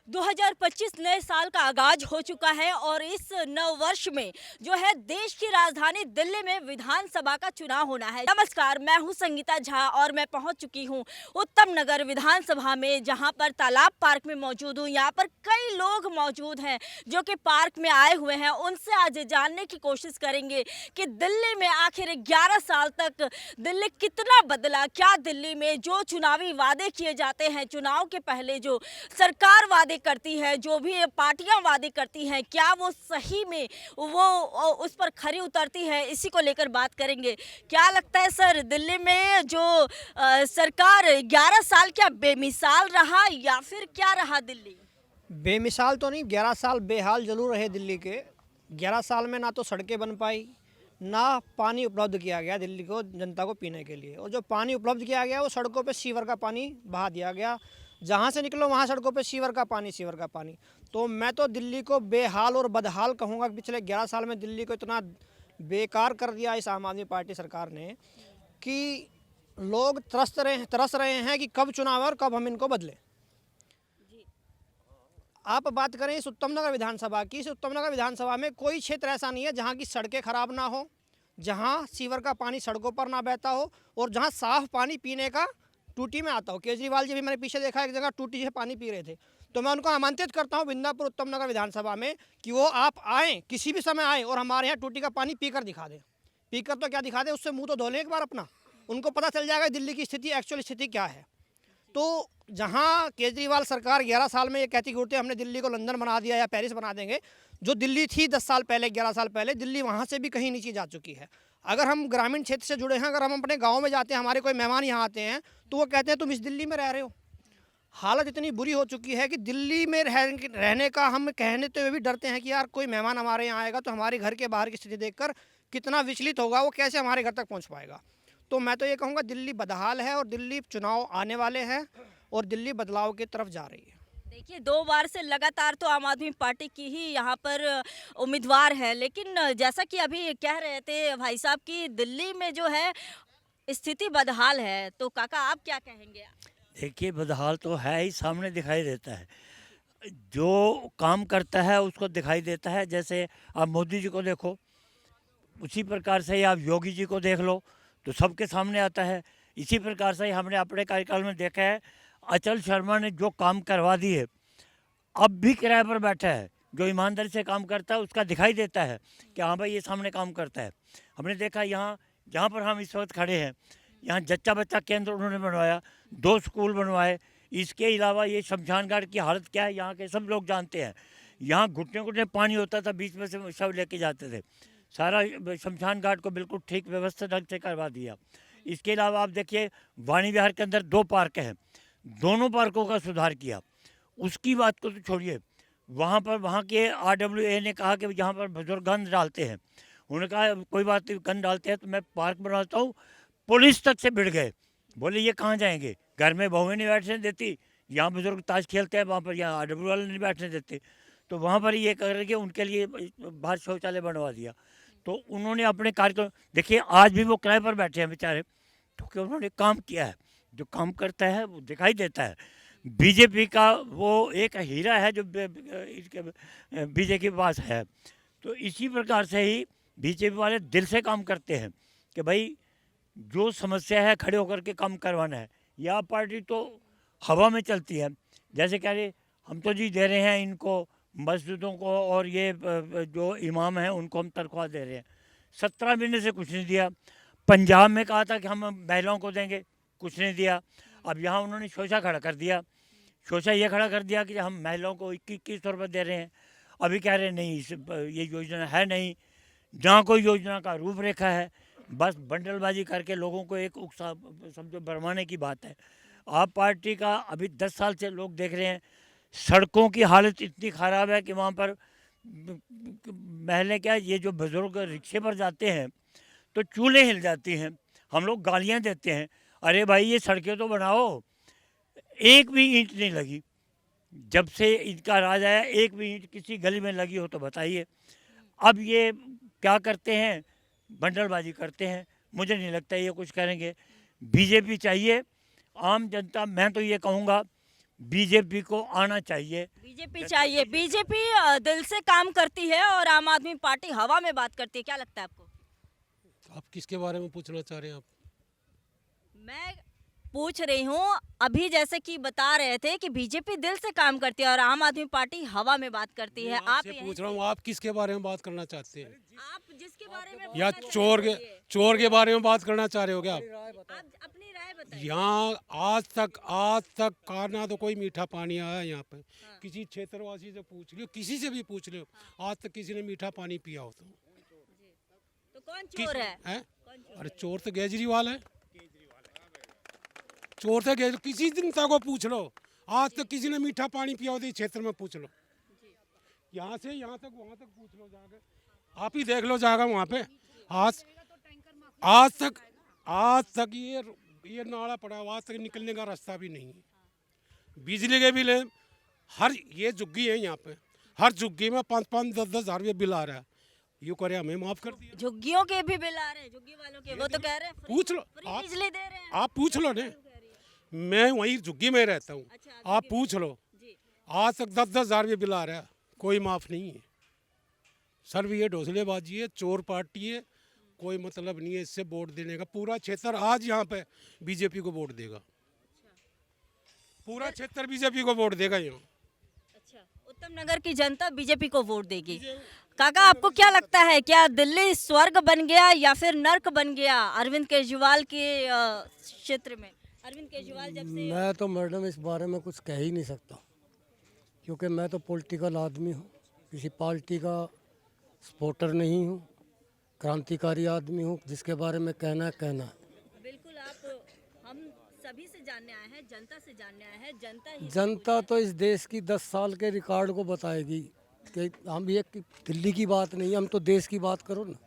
2025 नए साल का आगाज हो चुका है और इस नव वर्ष में जो है देश की राजधानी दिल्ली में विधानसभा का चुनाव होना है। नमस्कार, मैं हूं संगीता झा और मैं पहुंच चुकी हूं उत्तम नगर विधानसभा में, जहां पर तालाब पार्क में मौजूद हूं। यहां पर कई लोग मौजूद हैं जो कि पार्क में आए हुए हैं। उनसे आज जानने की कोशिश करेंगे कि दिल्ली में आखिर 11 साल तक दिल्ली कितना बदला। क्या दिल्ली में जो चुनावी वादे किए जाते हैं, चुनाव के पहले जो सरकार वादे करती है, जो भी पार्टियां वादे करती हैं, क्या वो सही में वो उस पर खरी उतरती है? इसी को लेकर बात करेंगे। क्या लगता है सर, दिल्ली में जो सरकार 11 साल क्या बेमिसाल रहा या फिर क्या रहा दिल्ली? बेमिसाल तो नहीं, 11 साल बेहाल जरूर रहे दिल्ली के। 11 साल में ना तो सड़कें बन पाई, ना पानी उपलब्ध किया गया दिल्ली को, जनता को पीने के लिए। और जो पानी उपलब्ध किया गया वो सड़कों पे सीवर का पानी बहा दिया गया। जहाँ से निकलो वहाँ सड़कों पे सीवर का पानी, सीवर का पानी। तो मैं तो दिल्ली को बेहाल और बदहाल कहूँगा। पिछले 11 साल में दिल्ली को इतना बेकार कर दिया इस आम आदमी पार्टी सरकार ने कि लोग तरस रहे हैं कि कब चुनाव है और कब हम इनको बदलें। आप बात करें इस उत्तम नगर विधानसभा की, इस उत्तम नगर विधानसभा में कोई क्षेत्र ऐसा नहीं है जहां की सड़कें खराब ना हो, जहां सीवर का पानी सड़कों पर ना बहता हो और जहां साफ पानी पीने का टूटी में आता हो। केजरीवाल जी भी मैंने पीछे देखा एक जगह टूटी से पानी पी रहे थे। तो मैं उनको आमंत्रित करता हूं बिंदापुर उत्तम नगर विधानसभा में कि वो आप आएँ, किसी भी समय आएँ और हमारे यहाँ टूटी का पानी पीकर दिखा दें। पीकर तो क्या दिखा दें, उससे मुँह तो धो लें एक बार अपना। उनको पता चल जाएगा दिल्ली की स्थिति, एक्चुअल स्थिति क्या है। तो जहां केजरीवाल सरकार 11 साल में ये कहती घूरते हमने दिल्ली को लंदन बना दिया या पेरिस बना देंगे, जो दिल्ली थी 10 साल पहले, 11 साल पहले, दिल्ली वहां से भी कहीं नीचे जा चुकी है। अगर हम ग्रामीण क्षेत्र से जुड़े हैं, अगर हम अपने गाँव में जाते हैं, हमारे कोई मेहमान यहाँ आते हैं तो वो कहते हैं तुम इस दिल्ली में रह रहे हो। हालत इतनी बुरी हो चुकी है कि दिल्ली में रहने का हम कहने तो भी डरते हैं कि यार कोई मेहमान हमारे यहाँ आएगा तो हमारे घर के बाहर की स्थिति देखकर कितना विचलित होगा, वो कैसे हमारे घर तक पहुँच पाएगा। तो मैं तो ये कहूँगा दिल्ली बदहाल है और दिल्ली चुनाव आने वाले हैं और दिल्ली बदलाव की तरफ जा रही है। देखिए, 2 बार से लगातार तो आम आदमी पार्टी की ही यहाँ पर उम्मीदवार है, लेकिन जैसा कि अभी कह रहे थे भाई साहब कि दिल्ली में जो है स्थिति बदहाल है, तो काका आप क्या कहेंगे? देखिए, बदहाल तो है ही, सामने दिखाई देता है। जो काम करता है उसको दिखाई देता है। जैसे आप मोदी जी को देखो, उसी प्रकार से ही आप योगी जी को देख लो तो सबके सामने आता है। इसी प्रकार से ही हमने अपने कार्यकाल में देखा है, अचल शर्मा ने जो काम करवा दिए, अब भी किराए पर बैठा है। जो ईमानदारी से काम करता है उसका दिखाई देता है कि हाँ भाई ये सामने काम करता है। हमने देखा यहाँ जहाँ पर हम इस वक्त खड़े हैं, यहाँ जच्चा बच्चा केंद्र उन्होंने बनवाया, 2 स्कूल बनवाए। इसके अलावा ये शमशान घाट की हालत क्या है यहाँ के सब लोग जानते हैं। यहाँ घुटने घुटने पानी होता था, बीच में से शव लेके जाते थे। सारा शमशान घाट को बिल्कुल ठीक व्यवस्थित ढंग से करवा दिया। इसके अलावा आप देखिए, वाणी विहार के अंदर 2 पार्क हैं, दोनों पार्कों का सुधार किया। उसकी बात को तो छोड़िए, वहाँ पर वहाँ के RWA ने कहा कि जहाँ पर बुजुर्ग गंद डालते हैं, उन्होंने कहा कोई बात नहीं, गंद डालते हैं तो मैं पार्क बनाता हूँ। पुलिस तक से भिड़ गए, बोले ये कहाँ जाएंगे, घर में बहुएं नहीं बैठने देती, यहाँ बुजुर्ग ताश खेलते हैं, वहाँ पर यहाँ RWA वाले नहीं बैठने देते। तो वहाँ पर ये करके उनके लिए बाहर शौचालय बनवा दिया। तो उन्होंने अपने कार्यक्रम देखिए, आज भी वो किराए पर बैठे हैं बेचारे, क्योंकि उन्होंने काम किया है। जो काम करता है वो दिखाई देता है। बीजेपी का वो एक हीरा है जो बीजेपी के पास है। तो इसी प्रकार से ही बीजेपी वाले दिल से काम करते हैं कि भाई जो समस्या है खड़े होकर के काम करवाना है। यह पार्टी तो हवा में चलती है, जैसे कह रहे हम तो जी दे रहे हैं इनको मस्जिदों को, और ये जो इमाम हैं उनको हम तनख्वाह दे रहे हैं। 17 महीने से कुछ नहीं दिया। पंजाब में कहा था कि हम महिलाओं को देंगे, कुछ नहीं दिया। अब यहाँ उन्होंने शोषा खड़ा कर दिया। शोषा ये खड़ा कर दिया कि हम महिलाओं को 2100 रुपये दे रहे हैं। अभी कह रहे हैं नहीं, ये योजना है नहीं, जहाँ कोई योजना का रूपरेखा है, बस बंडलबाजी करके लोगों को एक उकसा समझो भरमाने की बात है। आप पार्टी का अभी 10 साल से लोग देख रहे हैं, सड़कों की हालत इतनी ख़राब है कि वहाँ पर महिलाएं क्या, ये जो बुजुर्ग रिक्शे पर जाते हैं तो चूल्हे हिल जाती हैं। हम लोग गालियाँ देते हैं, अरे भाई ये सड़कें तो बनाओ। एक भी ईंट नहीं लगी जब से इनका राज आया, एक भी ईंट किसी गली में लगी हो तो बताइए। अब ये क्या करते हैं, बंडलबाजी करते हैं। मुझे नहीं लगता ये कुछ करेंगे। बीजेपी चाहिए। आम जनता, मैं तो ये कहूँगा बीजेपी को आना चाहिए। बीजेपी चाहिए। बीजेपी दिल से काम करती है और आम आदमी पार्टी हवा में बात करती है, क्या लगता है आपको? आप किसके बारे में पूछना चाह रहे हैं आप? मैं पूछ रही हूँ, अभी जैसे कि बता रहे थे कि बीजेपी दिल से काम करती है और आम आदमी पार्टी हवा में बात करती है। आप आपसे पूछ रहा हूँ, आप किसके बारे में बात करना चाहते हैं? आप जिसके बारे में या बोलना चोर के बारे में बात करना चाह रहे हो क्या आप? आप अपनी राय बताइए। यहाँ आज तक का ना तो कोई मीठा पानी आया यहाँ पे। किसी क्षेत्रवासी से पूछ लियो, किसी से भी पूछ लियो, आज तक किसी ने मीठा पानी पिया हो तो कौन चोर है? हैं? अरे चोर तो केजरीवाल है। चोर तो केजरीवाल, किसी जनता को पूछ लो, आज तक किसी ने मीठा पानी पिया हो तो इस क्षेत्र में पूछ लो। यहाँ से यहाँ तक वहाँ तक पूछ लो जाकर, आप ही देख लो जाकर वहाँ पे। आज तक ये नाला पड़ा हुआ, आज तक निकलने का रास्ता भी नहीं है। बिजली के बिल हर ये झुग्गी है यहाँ पे, हर झुग्गी में 5-5, 10-10 हज़ार रुपये बिल आ रहा है। यूँ करे हमें माफ कर दिया। झुग्गियों के भी बिल आ रहे हैं, झुग्गी वालों के, वो तो कह रहे हैं पूछ लो फ्री आप, बिजली दे रहे हैं। आप पूछ लो ने, मैं वहीं झुग्गी में रहता हूँ। अच्छा, आप पूछ लो, आज तक 10-10 हज़ार रुपये बिल आ रहा है, कोई माफ़ नहीं है। सर ये ढोसलेबाजी है, चोर पार्टी है, कोई मतलब नहीं है इससे वोट देने का। पूरा क्षेत्र आज यहाँ पे बीजेपी को वोट देगा, पूरा क्षेत्र बीजेपी को वोट देगा यहाँ। अच्छा, उत्तम नगर की जनता बीजेपी को वोट देगी। काका, आपको क्या लगता है, क्या दिल्ली स्वर्ग बन गया या फिर नर्क बन गया अरविंद केजरीवाल के क्षेत्र में? अरविंद केजरीवाल जब से मैं तो मैडम इस बारे में कुछ कह ही नहीं सकता, क्योंकि मैं तो पॉलिटिकल आदमी हूँ, किसी पार्टी का सपोर्टर नहीं हूँ, क्रांतिकारी आदमी हूँ। जिसके बारे में कहना है कहना है। बिल्कुल, आप हम सभी से जानने आए हैं, जनता से जानने आए हैं। जनता तो इस देश की 10 साल के रिकॉर्ड को बताएगी कि हम ये दिल्ली की बात नहीं, हम तो देश की बात करो ना।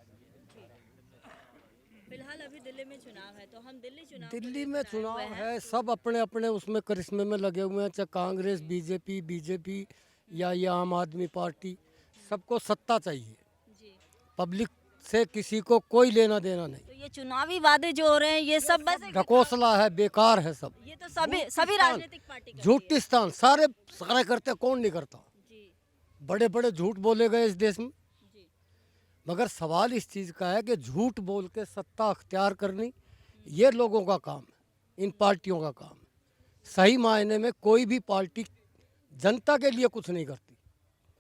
फिलहाल अभी दिल्ली में चुनाव है, तो हम दिल्ली में चुनाव है, सब अपने अपने उसमें करिश्मे में लगे हुए हैं, चाहे कांग्रेस, बीजेपी या ये आम आदमी पार्टी, सबको सत्ता चाहिए। पब्लिक से किसी को कोई लेना देना नहीं। तो ये चुनावी वादे जो हो रहे हैं, ये सब बस ढकोसला है, बेकार है सब। ये तो सभी राजनीतिक पार्टी करती है। झूठिस्तान सारे करते, कौन नहीं करता। बड़े बड़े झूठ बोले गए इस देश में, मगर सवाल इस चीज़ का है कि झूठ बोल के सत्ता अख्तियार करनी ये लोगों का काम है, इन पार्टियों का काम है। सही मायने में कोई भी पार्टी जनता के लिए कुछ नहीं करती,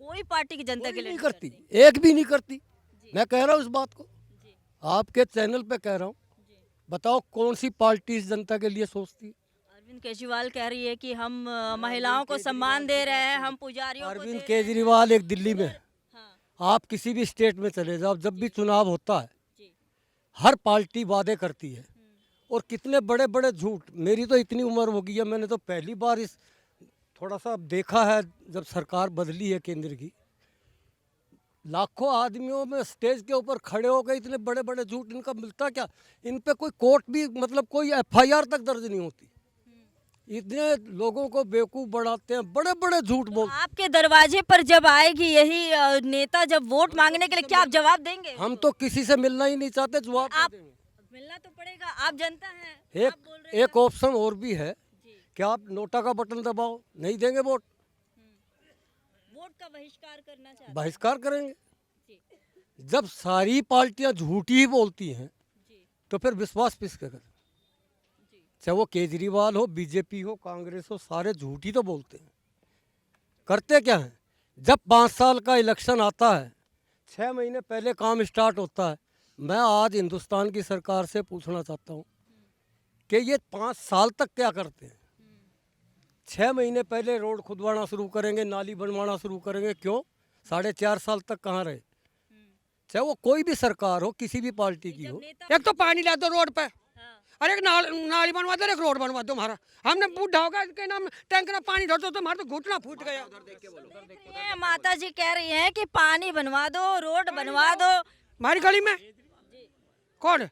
कोई पार्टी की जनता के लिए नहीं करती, एक भी नहीं करती। मैं कह रहा हूँ इस बात को, आपके चैनल पे कह रहा हूँ, बताओ कौन सी पार्टी इस जनता के लिए सोचती है? अरविंद केजरीवाल कह रही है कि हम महिलाओं को सम्मान दे रहे हैं, हम पुजारियों को अरविंद दे रहे केजरीवाल एक दिल्ली में, हैं। हाँ, आप किसी भी स्टेट में चले जाओ, जब भी चुनाव होता है हर पार्टी वादे करती है, और कितने बड़े बड़े झूठ। मेरी तो इतनी उम्र हो गई है, मैंने तो पहली बार इस थोड़ा सा देखा है जब सरकार बदली है केंद्र की। लाखों आदमियों में स्टेज के ऊपर खड़े हो गए, इतने बड़े बड़े झूठ, इनका मिलता क्या? इन पे कोई कोर्ट भी, मतलब कोई FIR तक दर्ज नहीं होती। इतने लोगों को बेवकूफ़ बनाते हैं, बड़े बड़े झूठ बोलते हैं। आपके दरवाजे पर जब आएगी यही नेता, जब वोट मांगने के लिए, क्या आप जवाब देंगे? हम तो किसी से मिलना ही नहीं चाहते, जवाब आप देंगे। मिलना तो पड़ेगा, आप जनता हैं। आप बोल रहे एक ऑप्शन और भी है कि आप नोटा का बटन दबाओ, नहीं देंगे वोट, वोट का बहिष्कार करना चाहते बहिष्कार करेंगे। जब सारी पार्टियां झूठी ही बोलती हैं तो फिर विश्वास किसका करें? चाहे वो केजरीवाल हो, बीजेपी हो, कांग्रेस हो, सारे झूठी तो बोलते हैं। करते क्या हैं? जब 5 साल का इलेक्शन आता है, 6 महीने पहले काम स्टार्ट होता है। मैं आज हिंदुस्तान की सरकार से पूछना चाहता हूँ कि ये 5 साल तक क्या करते हैं? 6 महीने पहले रोड खुदवाना शुरू करेंगे, नाली बनवाना शुरू करेंगे, क्यों? 4.5 साल तक कहाँ रहे? चाहे वो कोई भी सरकार हो, किसी भी पार्टी की हो। एक तो पानी ला दो रोड पे, अरे एक नाली बनवा दो, एक रोड बनवा दो। हमारा हमने बूढ़ा होगा के नाम टैंकर में पानी धर दो तो हमारा तो घुटना फूट गया। हैं। माता जी कह रही हैं कि पानी बनवा दो, रोड बनवा दो। हमारी गली में कौन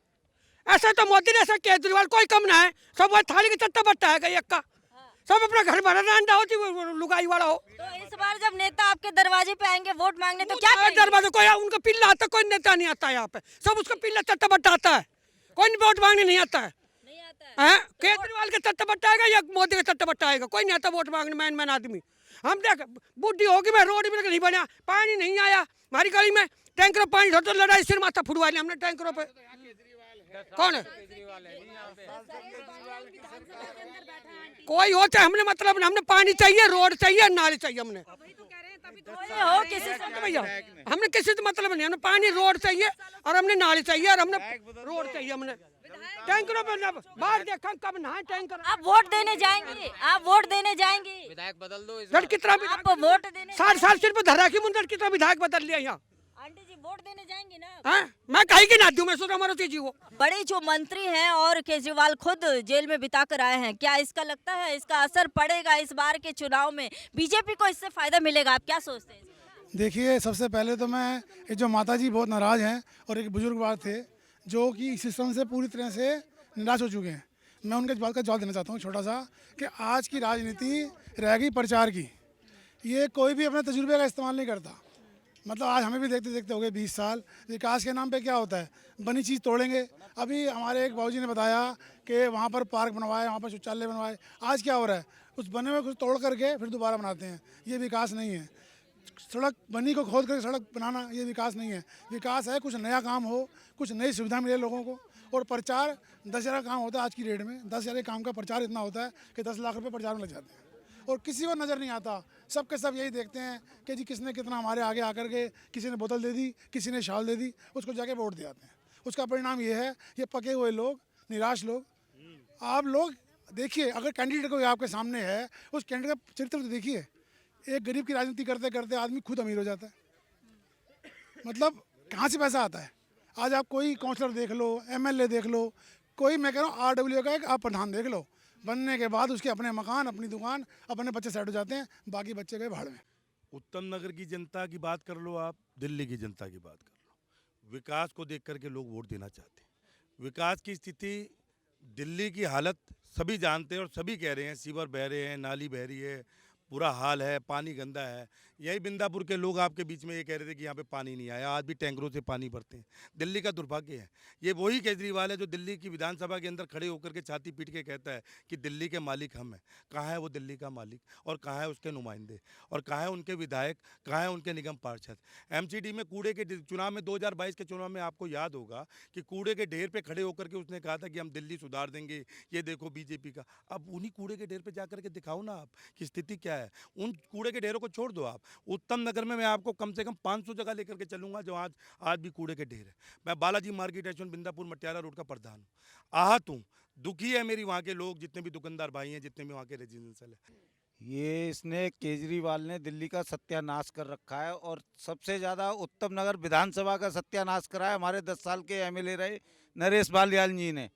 ऐसा? तो मोदी ने ऐसा, केजरीवाल कोई कम ना है, सब वो थाली के चट्टा बट्टा है एक का, सब अपना घर भरा रंडा होती, वो लुगाई वाला हो। तो इस बार जब नेता आपके दरवाजे पे आएंगे वोट मांगने, तो क्या करेंगे? दरवाजा कोई उनका पिल्ला आता, कोई नेता नहीं आता यहाँ पे, सब उसका पिल्ला चट्टा बट्टा आता है, कोई वोट मांगने नहीं आता है। नहीं आता है। हैं? केजरीवाल के तत्ता आएगा या मोदी के तत्ता आएगा? कोई नहीं आता वोट मांगने, मैन आदमी। हम देख बुढ़ी होगी, मैं रोड भी नहीं बना, पानी नहीं आया हमारी गली में, टैंकरों पानी धो तो लड़ाई सिर माथा फुड़वा लिया हमने टैंकरों पे। कौन है? कोई हो चाहे, हमने मतलब हमने पानी चाहिए, रोड चाहिए, नाली चाहिए हमने। हो किसी से भैया हमने किसी से मतलब नहीं, हमने पानी रोड चाहिए और हमने नाली चाहिए और हमने रोड चाहिए हमने। टैंकरों पे बाहर देखा कब नहाए टैंकर। आप वोट देने जाएंगे? आप वोट देने जाएंगे? विधायक बदल दो इस लड़ कितना भी आप वोट देने 60 साल सिर पे धरा की मुंडर कितना विधायक बदल लिया यहाँ। आंटी जी वोट देने जाएंगे ना? हैं? मैं कहीं की ना दूं, मैं सोच हमारा जी वो बड़े जो मंत्री हैं और केजरीवाल खुद जेल में बिता कर आए हैं, क्या इसका लगता है इसका असर पड़ेगा इस बार के चुनाव में? बीजेपी को इससे फायदा मिलेगा? आप क्या सोचते हैं? देखिए, सबसे पहले तो मैं ये जो माता जी बहुत नाराज़ हैं और एक बुजुर्ग बात थे जो कि इस सिस्टम से पूरी तरह से निराश हो चुके हैं। मैं उनके बात का जवाब देना चाहता हूँ छोटा सा, कि आज की राजनीति रह गई प्रचार की। ये कोई भी अपने तजुर्बे का इस्तेमाल नहीं करता। मतलब आज हमें भी देखते देखते हो गए 20 साल। विकास के नाम पे क्या होता है, बनी चीज़ तोड़ेंगे। अभी हमारे एक बाबूजी ने बताया कि वहाँ पर पार्क बनवाए, वहाँ पर शौचालय बनवाए। आज क्या हो रहा है, उस बने हुए कुछ तोड़ करके फिर दोबारा बनाते हैं। ये विकास नहीं है। सड़क बनी को खोद करके सड़क बनाना, ये विकास नहीं है। विकास है कुछ नया काम हो, कुछ नई सुविधा मिले लोगों को। और प्रचार 10,000 काम होता है आज की डेट में। 10,000 काम का प्रचार इतना होता है कि 10 लाख रुपए प्रचार में लग जाते हैं और किसी को नज़र नहीं आता। सब के सब यही देखते हैं कि जी किसने कितना हमारे आगे आकर के, किसी ने बोतल दे दी, किसी ने शाल दे दी, उसको जाके वोट दे आते हैं। उसका परिणाम ये है, ये पके हुए लोग, निराश लोग। आप लोग देखिए, अगर कैंडिडेट कोई आपके सामने है, उस कैंडिडेट का चरित्र तो देखिए। एक गरीब की राजनीति करते करते आदमी खुद अमीर हो जाता है। मतलब कहाँ से पैसा आता है? आज आप कोई काउंसलर देख लो, एमएलए देख लो, कोई मैं कह रहा हूँ आरडब्ल्यू का एक आप प्रधान देख लो, बनने के बाद उसके अपने मकान, अपनी दुकान, अपने बच्चे सेट हो जाते हैं, बाकी बच्चे गए भाड़ में। उत्तम नगर की जनता की बात कर लो, आप दिल्ली की जनता की बात कर लो, विकास को देख करके लोग वोट देना चाहते हैं। विकास की स्थिति, दिल्ली की हालत सभी जानते हैं और सभी कह रहे हैं, सीवर बह रहे हैं, नाली बह रही है, बुरा हाल है, पानी गंदा है। यही बिंदापुर के लोग आपके बीच में ये कह रहे थे कि यहाँ पे पानी नहीं आया, आज भी टैंकरों से पानी भरते हैं। दिल्ली का दुर्भाग्य है। ये वही केजरीवाल है जो दिल्ली की विधानसभा के अंदर खड़े होकर के छाती पीट के कहता है कि दिल्ली के मालिक हम हैं। कहाँ है वो दिल्ली का मालिक, और कहाँ है उसके नुमाइंदे, और कहाँ है उनके विधायक, कहाँ है उनके निगम पार्षद? एमसीडी में कूड़े के चुनाव में 2022 के चुनाव में आपको याद होगा कि कूड़े के ढेर पर खड़े होकर के उसने कहा था कि हम दिल्ली सुधार देंगे, ये देखो बीजेपी का। अब उन्हीं कूड़े के ढेर पर जाकर के दिखाओ ना आप कि स्थिति क्या है। उन कूड़े के ढेरों को छोड़ दो आप। उत्तम नगर में मैं आपको कम से कम 500 जगह लेकर के चलूंगा जो आज भी कूड़े के ढेर है। मैं Balaji market association Bindapur Matiala road का प्रधान हूँ। आहत हूँ, दुखी है मेरी वहाँ के लोग, जितने भी दुकानदार भाई हैं, जितने भी वहाँ के रेजिडेंशियल है। ये इसने केजरीवाल ने दिल्ली का सत्यानाश कर रखा है और सबसे ज़्यादा उत्तम नगर विधानसभा का सत्यानाश करा है हमारे 10 साल के एमएलए रहे नरेश बालियाल जी ने।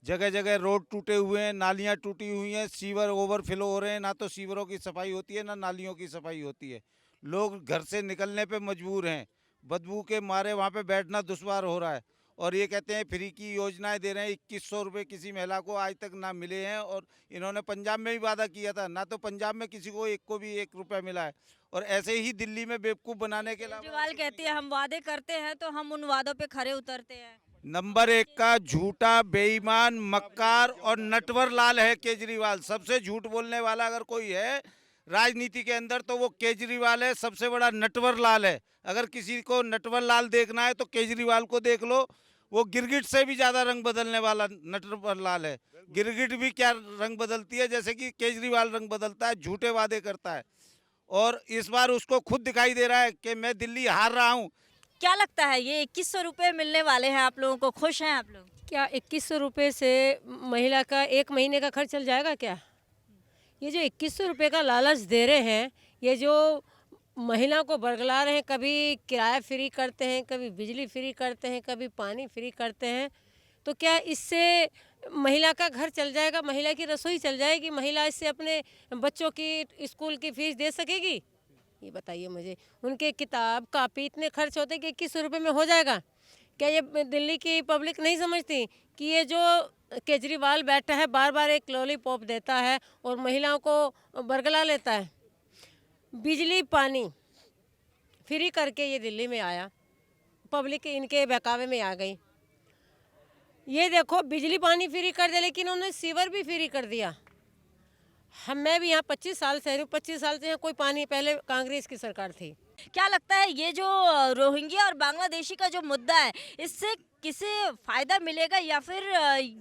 जगह जगह रोड टूटे हुए हैं, नालियाँ टूटी हुई हैं, सीवर ओवरफ्लो हो रहे हैं। ना तो सीवरों की सफाई होती है, ना नालियों की सफाई होती है। लोग घर से निकलने पे मजबूर हैं, बदबू के मारे वहाँ पे बैठना दुश्वार हो रहा है। और ये कहते हैं फ्री की योजनाएं दे रहे हैं। 2100 रुपये किसी महिला को आज तक ना मिले हैं। और इन्होंने पंजाब में भी वादा किया था, ना तो पंजाब में किसी को एक को भी 1 रुपया मिला है। और ऐसे ही दिल्ली में बेवकूफ़ बनाने के अलावा केजरीवाल कहती है हम वादे करते हैं तो हम उन वादों पे खरे उतरते हैं। नंबर 1 का झूठा, बेईमान, मक्कार और नटवर लाल है केजरीवाल। सबसे झूठ बोलने वाला अगर कोई है राजनीति के अंदर तो वो केजरीवाल है। सबसे बड़ा नटवर लाल है। अगर किसी को नटवर लाल देखना है तो केजरीवाल को देख लो। वो गिरगिट से भी ज़्यादा रंग बदलने वाला नटवर लाल है। गिरगिट भी क्या रंग बदलती है, जैसे कि केजरीवाल रंग बदलता है, झूठे वादे करता है। और इस बार उसको खुद दिखाई दे रहा है कि मैं दिल्ली हार रहा हूँ। क्या लगता है ये 2100 रुपये मिलने वाले हैं आप लोगों को, खुश हैं आप लोग? क्या 2100 रुपये से महिला का 1 महीने का खर्च चल जाएगा क्या? ये जो 2100 रुपये का लालच दे रहे हैं, ये जो महिलाओं को बरगला रहे हैं, कभी किराया फ्री करते हैं, कभी बिजली फ्री करते हैं, कभी पानी फ्री करते हैं, तो क्या इससे महिला का घर चल जाएगा, महिला की रसोई चल जाएगी, महिला इससे अपने बच्चों की स्कूल की फीस दे सकेगी? ये बताइए मुझे। उनके किताब कापी इतने खर्च होते हैं कि 2100 रुपये में हो जाएगा क्या? ये दिल्ली की पब्लिक नहीं समझती कि ये जो केजरीवाल बैठा है बार बार एक लॉलीपॉप देता है और महिलाओं को बरगला लेता है। बिजली पानी फ्री करके ये दिल्ली में आया, पब्लिक इनके बहकावे में आ गई। ये देखो बिजली पानी फ्री कर दिया, लेकिन उन्होंने सीवर भी फ्री कर दिया। मैं भी यहाँ 25 साल से हूँ, 25 साल से यहाँ कोई पानी, पहले कांग्रेस की सरकार थी। क्या लगता है ये जो रोहिंग्या और बांग्लादेशी का जो मुद्दा है, इससे किसे फायदा मिलेगा, या फिर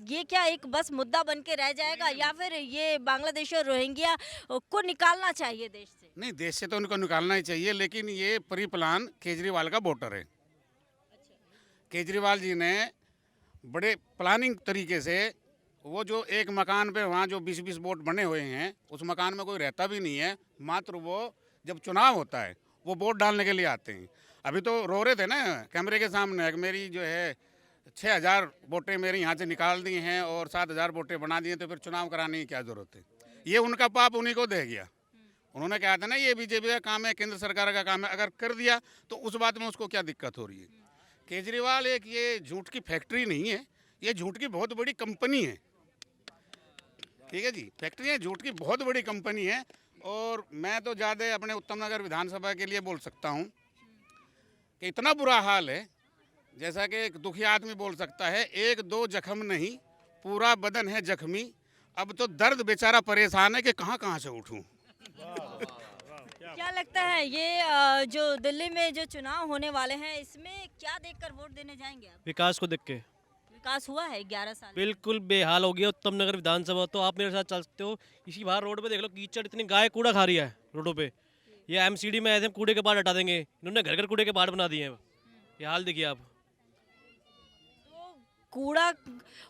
ये क्या एक बस मुद्दा बन के रह जाएगा, या फिर ये बांग्लादेशी और रोहिंग्या को निकालना चाहिए देश से? नहीं, देश से तो उनको निकालना ही चाहिए, लेकिन ये प्री प्लान केजरीवाल का वोटर है। केजरीवाल जी ने बड़े प्लानिंग तरीके से, वो जो एक मकान पे वहाँ जो 20-20 वोट बने हुए हैं, उस मकान में कोई रहता भी नहीं है, मात्र वो जब चुनाव होता है वो वोट डालने के लिए आते हैं। अभी तो रो रहे थे ना कैमरे के सामने कि मेरी जो है 6000 वोटें मेरी यहाँ से निकाल दी हैं और 7000 वोटें बना दी हैं, तो फिर चुनाव कराने की क्या ज़रूरत है। ये उनका पाप उन्हीं को दे गया। उन्होंने कहा था ना ये बीजेपी का काम है, केंद्र सरकार का काम है, अगर कर दिया तो उस बात में उसको क्या दिक्कत हो रही है। केजरीवाल एक ये झूठ की फैक्ट्री नहीं है, ये झूठ की बहुत बड़ी कंपनी है। ठीक है जी, फैक्ट्री है, झूठ की बहुत बड़ी कंपनी है। और मैं तो ज़्यादा अपने उत्तम नगर विधानसभा के लिए बोल सकता हूँ कि इतना बुरा हाल है, जैसा कि एक दुखी आदमी बोल सकता है, 1-2 जख्म नहीं पूरा बदन है जख्मी, अब तो दर्द बेचारा परेशान है कि कहाँ कहाँ से उठूँ। क्या लगता है ये जो दिल्ली में जो चुनाव होने वाले हैं, इसमें क्या देखकर वोट देने जाएंगे आप? विकास को देख के विकास हुआ है 11 साल में? बिल्कुल बेहाल हो गया उत्तम नगर विधानसभा। तो आप मेरे साथ चल सकते हो, इसी बाहर रोड पे देख लो कीचड़, इतनी गाय कूड़ा खा रही है रोडों पे। ये एमसीडी में ऐसे कूड़े के पहाड़ हटा देंगे, इन्होंने घर घर कूड़े के पहाड़ बना दिए हैं। ये हाल देखिए आप। तो कूड़ा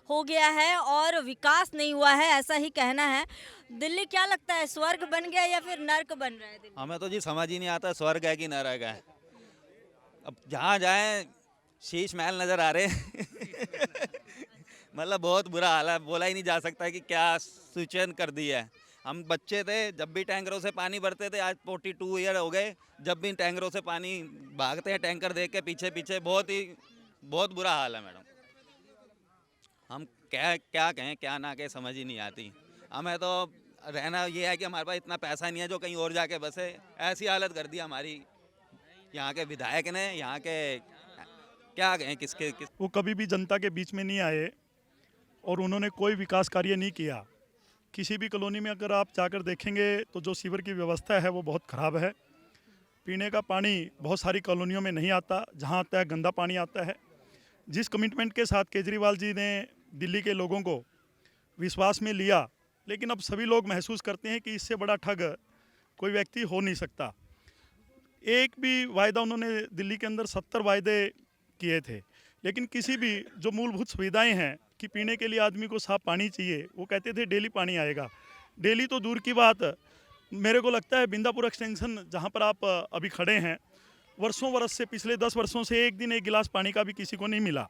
हो गया है और विकास नहीं हुआ है, ऐसा ही कहना है। दिल्ली क्या लगता है, स्वर्ग बन गया या फिर नर्क बन रहा है दिल्ली? हमें तो जी समझ ही नहीं आता स्वर्ग है कि नरक है। अब जहाँ जाएं शीश महल नज़र आ रहे हैं। मतलब बहुत बुरा हाल है, बोला ही नहीं जा सकता कि क्या सिचुएशन कर दी है। हम बच्चे थे जब भी टैंकरों से पानी भरते थे, आज 42 ईयर हो गए, जब भी टैंकरों से पानी भागते हैं, टैंकर देख के पीछे पीछे, बहुत बुरा हाल है मैडम। हम क्या कहें क्या ना कहें, समझ ही नहीं आती। हमें तो रहना ये है कि हमारे पास इतना पैसा नहीं है जो कहीं और जाके बसे। ऐसी हालत कर दी हमारी यहाँ के विधायक ने, यहाँ के क्या कहें किसके वो कभी भी जनता के बीच में नहीं आए और उन्होंने कोई विकास कार्य नहीं किया। किसी भी कॉलोनी में अगर आप जाकर देखेंगे तो जो सीवर की व्यवस्था है वो बहुत ख़राब है। पीने का पानी बहुत सारी कॉलोनियों में नहीं आता, जहाँ आता है गंदा पानी आता है। जिस कमिटमेंट के साथ केजरीवाल जी ने दिल्ली के लोगों को विश्वास में लिया, लेकिन अब सभी लोग महसूस करते हैं कि इससे बड़ा ठग कोई व्यक्ति हो नहीं सकता। एक भी वायदा उन्होंने दिल्ली के अंदर 70 वायदे किए थे, लेकिन किसी भी जो मूलभूत सुविधाएं हैं कि पीने के लिए आदमी को साफ पानी चाहिए, वो कहते थे डेली पानी आएगा। डेली तो दूर की बात, मेरे को लगता है बिंदापुर एक्सटेंशन जहाँ पर आप अभी खड़े हैं, वर्षों वर्ष से, पिछले 10 वर्षों से एक दिन एक गिलास पानी का भी किसी को नहीं मिला।